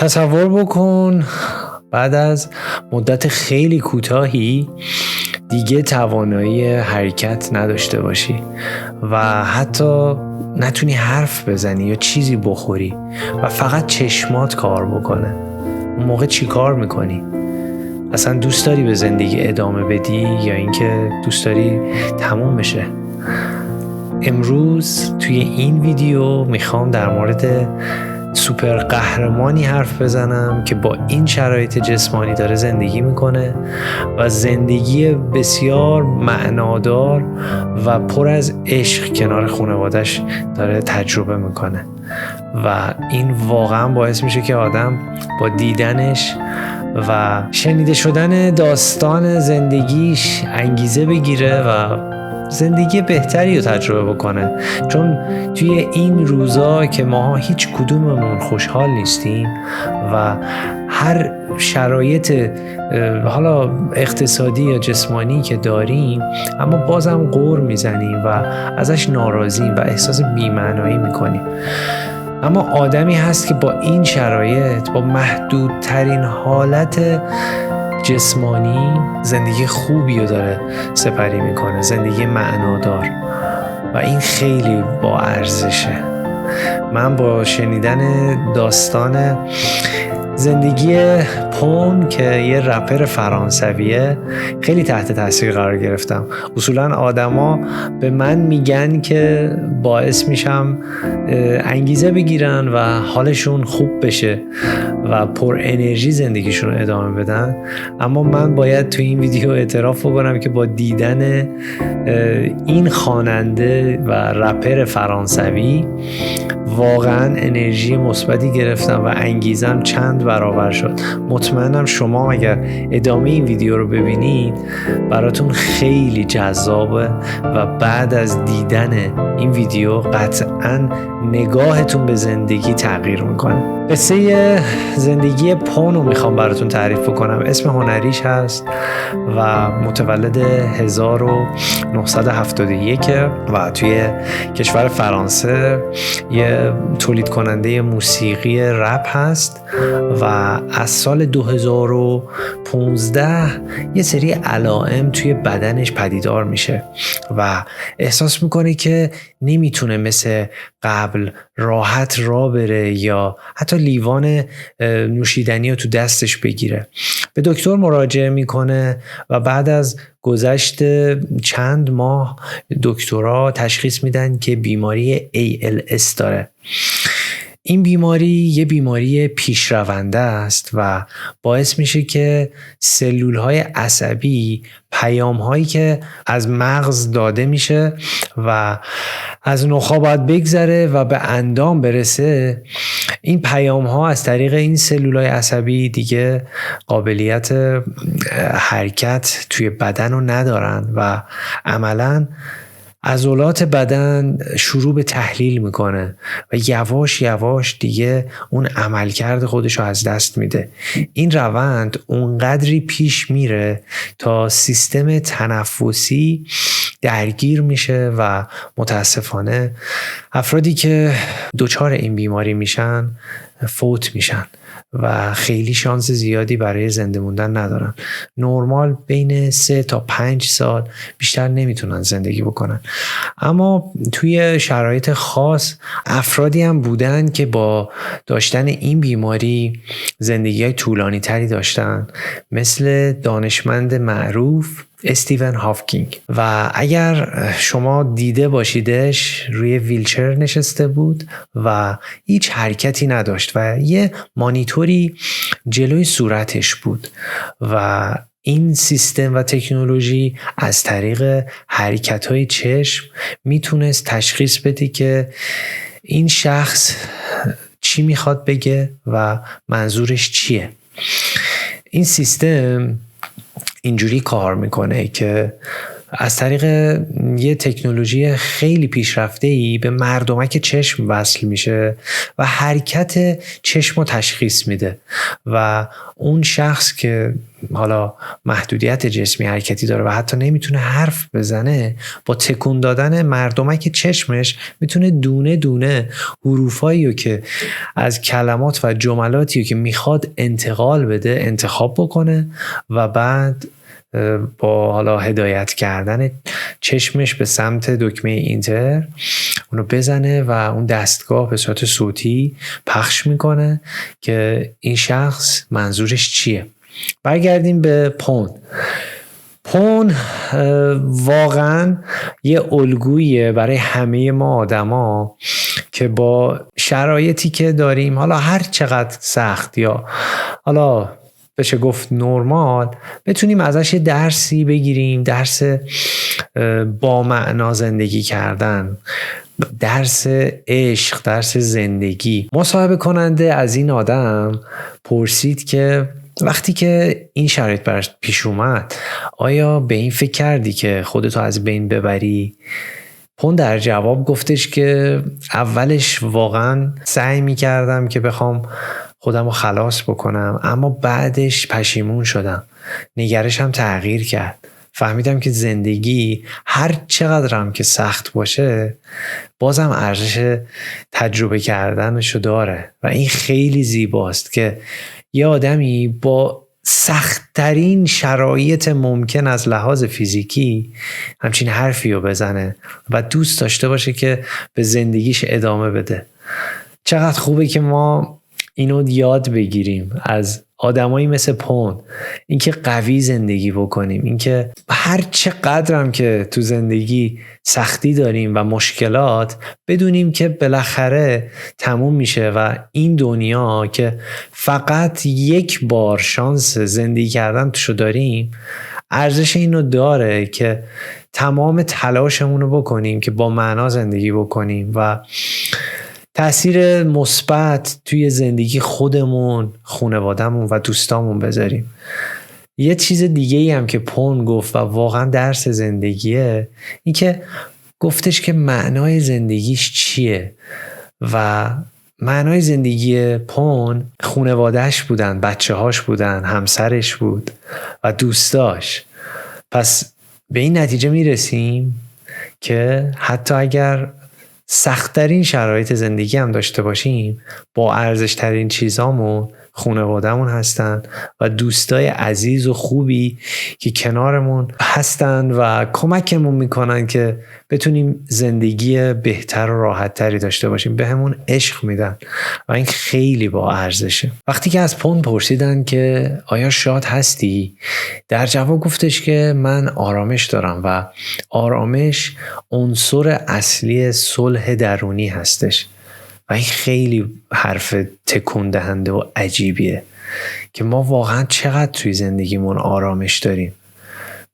تصور بکن بعد از مدت خیلی کوتاهی دیگه توانایی حرکت نداشته باشی و حتی نتونی حرف بزنی یا چیزی بخوری و فقط چشمات کار بکنه. اون موقع چی کار میکنی؟ اصلا دوست داری به زندگی ادامه بدی یا اینکه دوست داری تموم بشه؟ امروز توی این ویدیو میخوام در مورد سوپر قهرمانی حرف بزنم که با این شرایط جسمانی داره زندگی میکنه و زندگی بسیار معنادار و پر از عشق کنار خانواده‌اش داره تجربه میکنه و این واقعا باعث میشه که آدم با دیدنش و شنیده شدن داستان زندگیش انگیزه بگیره و زندگی بهتری رو تجربه بکنه. چون توی این روزا که ما هیچ کدوممون خوشحال نیستیم و هر شرایط حالا اقتصادی یا جسمانی که داریم، اما بازم غر میزنیم و ازش ناراضیم و احساس بی‌معنایی میکنیم. اما آدمی هست که با این شرایط، با محدودترین حالت جسمانی زندگی خوبی رو داره سپری میکنه، زندگی معنادار، و این خیلی با ارزشه. من با شنیدن داستان زندگی پون که یه رپر فرانسویه خیلی تحت تاثیر قرار گرفتم. اصولا آدما به من میگن که باعث میشم انگیزه بگیرن و حالشون خوب بشه و پر انرژی زندگیشون رو ادامه بدن، اما من باید تو این ویدیو اعتراف بکنم که با دیدن این خواننده و رپر فرانسوی واقعا انرژی مثبتی گرفتم و انگیزم چند برابر شد. مطمئنم شما اگر ادامه این ویدیو رو ببینید براتون خیلی جذابه و بعد از دیدن این ویدیو قطعاً نگاهتون به زندگی تغییر میکنه. قصه زندگی پون رو میخوام براتون تعریف بکنم. اسم هنریش هست و متولد 1971 و توی کشور فرانسه یه تولید کننده موسیقی رپ هست و از سال 2015 یه سری علائم توی بدنش پدیدار میشه و احساس میکنه که نمیتونه مثل قبل راحت راه بره یا حتی لیوان نوشیدنی رو تو دستش بگیره. به دکتر مراجعه میکنه و بعد از گذشت چند ماه دکترها تشخیص میدن که بیماری ALS داره. این بیماری یه بیماری پیشرونده است و باعث میشه که سلولهای عصبی پیام‌هایی که از مغز داده میشه و از نخاع باید بگذره و به اندام برسه، این پیام‌ها از طریق این سلولهای عصبی دیگه قابلیت حرکت توی بدن رو ندارن و عملاً عضلات بدن شروع به تحلیل میکنه و یواش یواش دیگه اون عملکرد خودش رو از دست میده. این روند اونقدری پیش میره تا سیستم تنفسی درگیر میشه و متاسفانه افرادی که دچار این بیماری میشن فوت میشن و خیلی شانس زیادی برای زنده موندن ندارن. نرمال بین 3 تا 5 سال بیشتر نمیتونن زندگی بکنن. اما توی شرایط خاص افرادی هم بودن که با داشتن این بیماری زندگی‌های طولانی تری داشتن، مثل دانشمند معروف استیون هاکینگ. و اگر شما دیده باشیدش روی ویلچر نشسته بود و هیچ حرکتی نداشت و یه مانیتوری جلوی صورتش بود و این سیستم و تکنولوژی از طریق حرکت‌های چشم میتونست تشخیص بده که این شخص چی میخواد بگه و منظورش چیه. این سیستم اینجوری کار میکنه که از طریق یه تکنولوژی خیلی پیشرفته‌ای به مردمک چشم وصل میشه و حرکت چشم رو تشخیص میده و اون شخص که حالا محدودیت جسمی حرکتی داره و حتی نمیتونه حرف بزنه، با تکون دادن مردمک چشمش میتونه دونه دونه حروفایی رو که از کلمات و جملاتی رو که میخواد انتقال بده انتخاب بکنه و بعد با حالا هدایت کردن چشمش به سمت دکمه اینتر اونو بزنه و اون دستگاه به صورت صوتی پخش میکنه که این شخص منظورش چیه. برگردیم به پون واقعا یه الگویه برای همه ما آدما که با شرایطی که داریم، حالا هر چقدر سخت یا حالا بشه گفت نرمال، بتونیم ازش یه درسی بگیریم، درس با معنا زندگی کردن، درس عشق، درس زندگی. مصاحبه کننده از این آدم پرسید که وقتی که این شرایط برات پیش اومد آیا به این فکر کردی که خودتو از بین ببری؟ پون در جواب گفتش که اولش واقعا سعی میکردم که بخوام خودم رو خلاص بکنم، اما بعدش پشیمون شدم، نگرشم تغییر کرد، فهمیدم که زندگی هر چقدرم که سخت باشه بازم ارزش تجربه کردنشو داره و این خیلی زیباست که یه آدمی با سخت‌ترین شرایط ممکن از لحاظ فیزیکی همچین حرفی رو بزنه و دوست داشته باشه که به زندگیش ادامه بده. چقدر خوبه که ما اینو یاد بگیریم از آدمایی مثل پون، اینکه قوی زندگی بکنیم، اینکه هر چقدرم که تو زندگی سختی داریم و مشکلات بدونیم که بالاخره تموم میشه و این دنیا که فقط یک بار شانس زندگی کردن توشو داریم ارزش اینو داره که تمام تلاشمون رو بکنیم که با معنا زندگی بکنیم و تأثیر مثبت توی زندگی خودمون، خانواده‌مون و دوستامون بذاریم. یه چیز دیگه ای هم که پون گفت و واقعا درس زندگیه، این که گفتش که معنای زندگیش چیه و معنای زندگی پون خانواده‌اش بودن، بچه‌هاش بودن، همسرش بود و دوستاش. پس به این نتیجه میرسیم که حتی اگر سخت‌ترین شرایط زندگی هم داشته باشیم، با ارزش‌ترین چیزامون خانواده‌مون هستن و دوستای عزیز و خوبی که کنارمون هستن و کمکمون میکنن که بتونیم زندگی بهتر و راحت‌تری داشته باشیم، بهمون عشق میدن و این خیلی با ارزشه. وقتی که از پون پرسیدن که آیا شاد هستی، در جواب گفتش که من آرامش دارم و آرامش عنصر اصلی صلح درونی هستش و این خیلی حرف تکون دهنده و عجیبیه که ما واقعا چقدر توی زندگیمون آرامش داریم.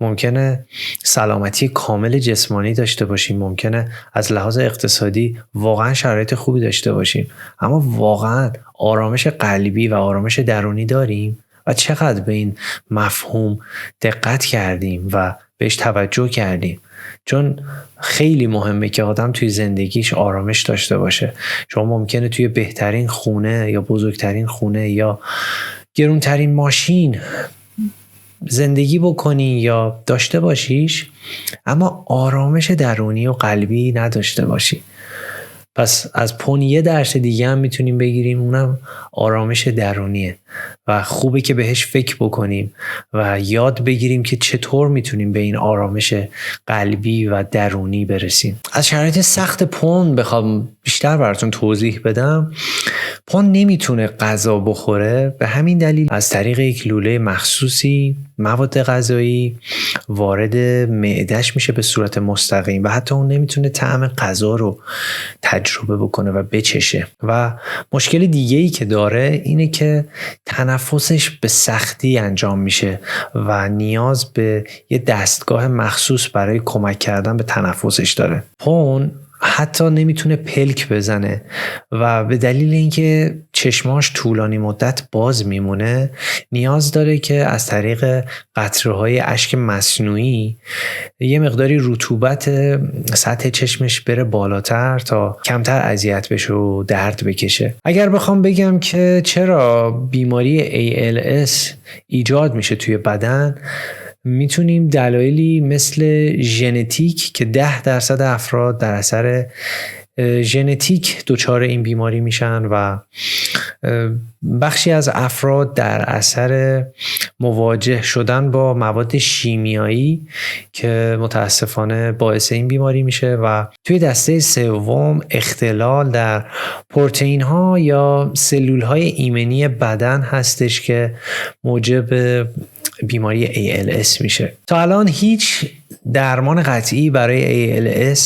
ممکنه سلامتی کامل جسمانی داشته باشیم، ممکنه از لحاظ اقتصادی واقعا شرایط خوبی داشته باشیم، اما واقعا آرامش قلبی و آرامش درونی داریم و چقدر به این مفهوم دقت کردیم و بهش توجه کردیم؟ چون خیلی مهمه که آدم توی زندگیش آرامش داشته باشه. شما ممکنه توی بهترین خونه یا بزرگترین خونه یا گرونترین ماشین زندگی بکنی یا داشته باشیش، اما آرامش درونی و قلبی نداشته باشی. پس از پون یه درس دیگه هم میتونیم بگیریم، اونم آرامش درونیه و خوبه که بهش فکر بکنیم و یاد بگیریم که چطور میتونیم به این آرامش قلبی و درونی برسیم. از شرایط سخت پون بخوام بیشتر براتون توضیح بدم، پون نمیتونه غذا بخوره، به همین دلیل از طریق یک لوله مخصوصی مواد غذایی وارد معده‌اش میشه به صورت مستقیم و حتی اون نمیتونه طعم غذا رو تجربه بکنه و بچشه. و مشکل دیگه‌ای که داره اینه که تنفسش به سختی انجام میشه و نیاز به یه دستگاه مخصوص برای کمک کردن به تنفسش داره. پون حتی نمیتونه پلک بزنه و به دلیل اینکه چشماش طولانی مدت باز میمونه نیاز داره که از طریق قطره‌های اشک مصنوعی یه مقداری رطوبت سطح چشمش بره بالاتر تا کمتر اذیت بشه و درد بکشه. اگر بخوام بگم که چرا بیماری ALS ایجاد میشه توی بدن، میتونیم دلایلی مثل ژنتیک که 10% افراد در اثر ژنتیک دچار این بیماری میشن و بخشی از افراد در اثر مواجه شدن با مواد شیمیایی که متاسفانه باعث این بیماری میشه و توی دسته سوم اختلال در پروتئین ها یا سلول های ایمنی بدن هستش که موجب بیماری ALS میشه. تا الان هیچ درمان قطعی برای ALS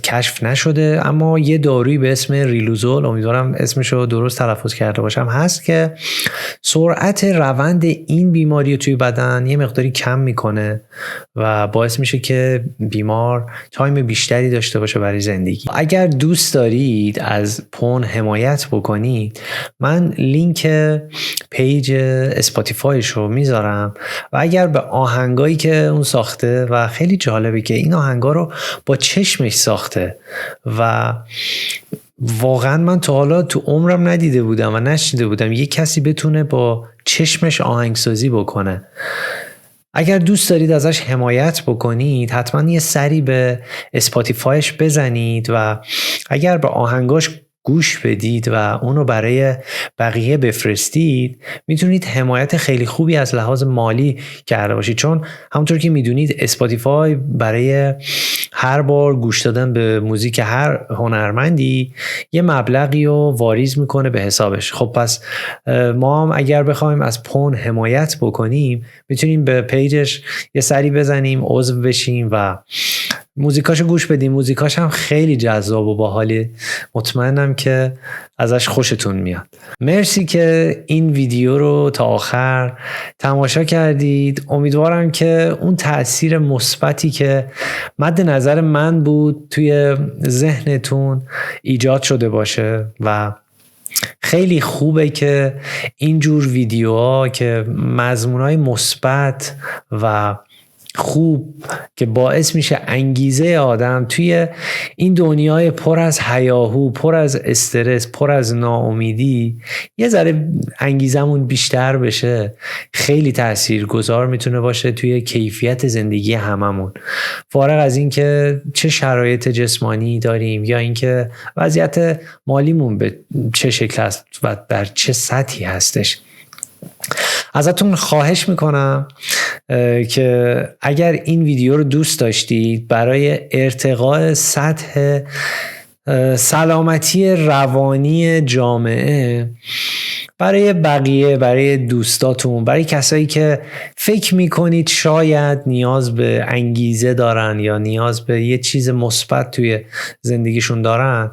کشف نشده، اما یه دارویی به اسم ریلوزول، امیدوارم اسمشو درست تلفظ کرده باشم، هست که سرعت روند این بیماری توی بدن یه مقداری کم میکنه و باعث میشه که بیمار تایم بیشتری داشته باشه برای زندگی. اگر دوست دارید از پون حمایت بکنید، من لینک پیج اسپاتیفایش رو میذارم و اگر به آهنگایی که اون ساخته و خیلی جالبه که این آهنگا رو با چشمش ساخته و واقعا من تا حالا تو عمرم ندیده بودم و نشنیده بودم یه کسی بتونه با چشمش آهنگسازی بکنه. اگر دوست دارید ازش حمایت بکنید حتما یه سری به اسپاتیفایش بزنید و اگر به آهنگاش گوش بدید و اونو برای بقیه بفرستید میتونید حمایت خیلی خوبی از لحاظ مالی کرده باشید، چون همونطور که میدونید اسپاتیفای برای هر بار گوش دادن به موزیک هر هنرمندی یه مبلغی رو واریز میکنه به حسابش. خب پس ما هم اگر بخوایم از پون حمایت بکنیم میتونیم به پیجش یه سری بزنیم، عضو بشیم و موزیکاشو گوش بدیم. موزیکاش هم خیلی جذاب و باحاله، مطمئنم که ازش خوشتون میاد. مرسی که این ویدیو رو تا آخر تماشا کردید. امیدوارم که اون تأثیر مثبتی که مد نظر من بود توی ذهنتون ایجاد شده باشه و خیلی خوبه که اینجور ویدیوها که مضمونهای مثبت و خوب که باعث میشه انگیزه آدم توی این دنیای پر از هیاهو، پر از استرس، پر از ناامیدی یه ذره انگیزمون بیشتر بشه، خیلی تاثیرگذار میتونه باشه توی کیفیت زندگی هممون، فارغ از این که چه شرایط جسمانی داریم یا اینکه وضعیت مالیمون به چه شکل است و در چه سطحی هستش. ازتون خواهش میکنم که اگر این ویدیو رو دوست داشتید برای ارتقاء سطح سلامتی روانی جامعه، برای بقیه، برای دوستاتون، برای کسایی که فکر میکنید شاید نیاز به انگیزه دارن یا نیاز به یه چیز مثبت توی زندگیشون دارن،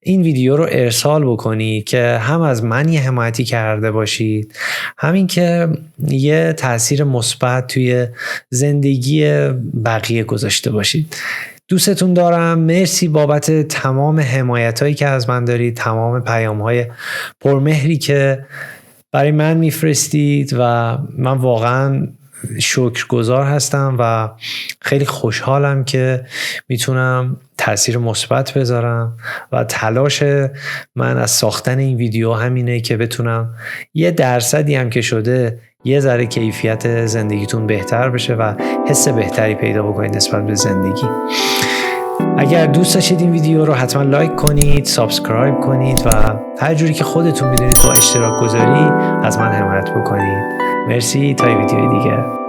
این ویدیو رو ارسال بکنید که هم از من یه حمایتی کرده باشید، همین که یه تأثیر مثبت توی زندگی بقیه گذاشته باشید. دوستتون دارم. مرسی بابت تمام حمایتایی که از من دارید، تمام پیام‌های پرمهری که برای من میفرستید و من واقعاً شکرگزار هستم و خیلی خوشحالم که میتونم تأثیر مثبت بذارم و تلاش من از ساختن این ویدیو همینه که بتونم 1% هم که شده یه ذره کیفیت زندگیتون بهتر بشه و حس بهتری پیدا بکنید نسبت به زندگی. اگر دوست داشتید این ویدیو رو حتما لایک کنید، سابسکرایب کنید و هر جوری که خودتون میدونید با اشتراک گذاری از من حمایت بکنید. مرسی، تا ویدیو دیگه.